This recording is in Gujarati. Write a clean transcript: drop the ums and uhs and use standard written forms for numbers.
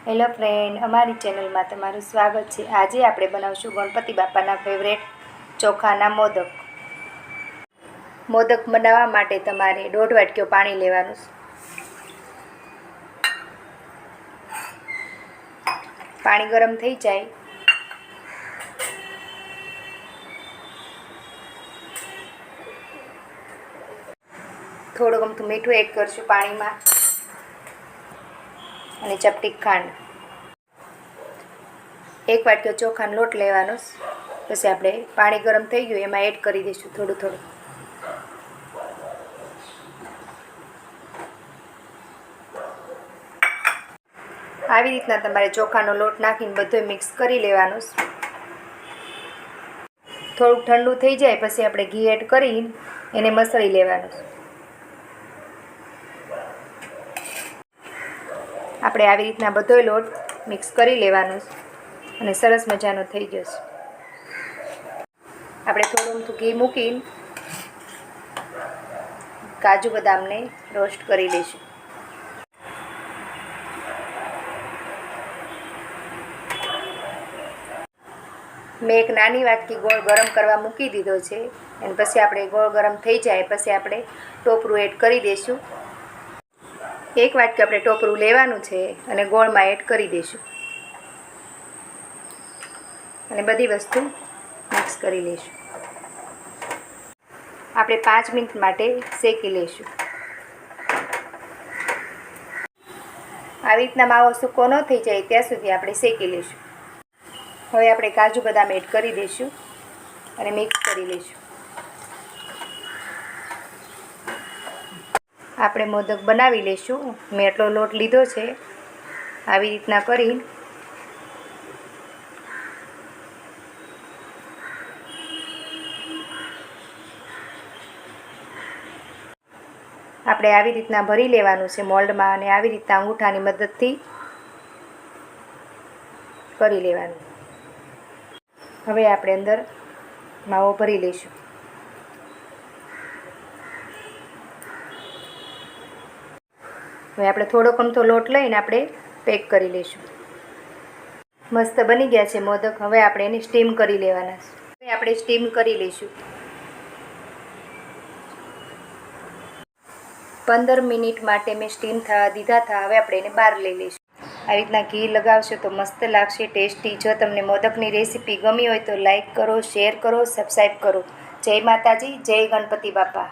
હેલો ફ્રેન્ડ, અમારી ચેનલમાં તમારું સ્વાગત છે। આજે આપણે બનાવશું ગણપતિ બાપાના ફેવરેટ ચોખાના મોદક। મોદક બનાવવા માટે તમારે 1.5 વાટકીઓ પાણી લેવાનું છે। પાણી ગરમ થઈ જાય થોડું અમથું મીઠું એડ કરશું પાણીમાં અને ચપટી ખાંડ। 1 વાટકીઓ ચોખાનો લોટ લેવાનો, પછી આપણે પાણી ગરમ થઈ ગયું એમાં એડ કરી દઈશું થોડું થોડું। આવી રીતના તમારે ચોખાનો લોટ નાખીને બધું મિક્સ કરી લેવાનું। થોડુંક ઠંડુ થઈ જાય પછી આપણે ઘી એડ કરી એને મસળી લેવાનું। આપણે આવી રીતના બધો લોટ મિક્સ કરી લેવાનો અને સરસ મજાનો થઈ જશે। આપણે થોડું ઘી મૂકીને કાજુ બદામને રોસ્ટ કરી લઈશું। મેં એક નાની વાટકી ગોળ ગરમ કરવા મૂકી દીધો છે અને પછી આપણે ગોળ ગરમ થઈ જાય પછી આપણે ટોપરું એડ કરી દઈશું। 1 વાટકી આપણે ટોપરું લેવાનું છે અને ગોળમાં એડ કરી દઈશું અને બધી વસ્તુ મિક્સ કરી લઈશું। આપણે 5 મિનિટ માટે શેકી લઈશું। આવી રીતના માવો સૂકો ન થઈ જાય ત્યાં સુધી આપણે શેકી લઈશું। હવે આપણે કાજુ બદામ એડ કરી દઈશું અને મિક્સ કરી લઈશું। આપણે મોદક બનાવી લઈશું। મેં એટલો લોટ લીધો છે, આવી રીતના કરી આપણે આવી રીતના ભરી લેવાનું છે મોલ્ડમાં અને આવી રીતના અંગૂઠાની મદદથી કરી લેવાનું। હવે આપણે અંદર માવો ભરી લઈશું। હવે આપણે થોડોક અમથો લોટ લઈને આપણે પેક કરી લઈશું। મસ્ત બની ગયા છે મોદક। હવે આપણે એને સ્ટીમ કરી લેવાના છે। હવે આપણે સ્ટીમ કરી લઈશું। 15 મિનિટ માટે મેં સ્ટીમ થવા દીધા હતા। હવે આપણે એને બહાર લઈ લઈશું। આવી રીતના ઘી લગાવશો તો મસ્ત લાગશે, ટેસ્ટી। જો તમને મોદકની રેસીપી ગમી હોય તો લાઈક કરો, શેર કરો, સબસ્ક્રાઈબ કરો। જય માતાજી, જય ગણપતિ બાપા।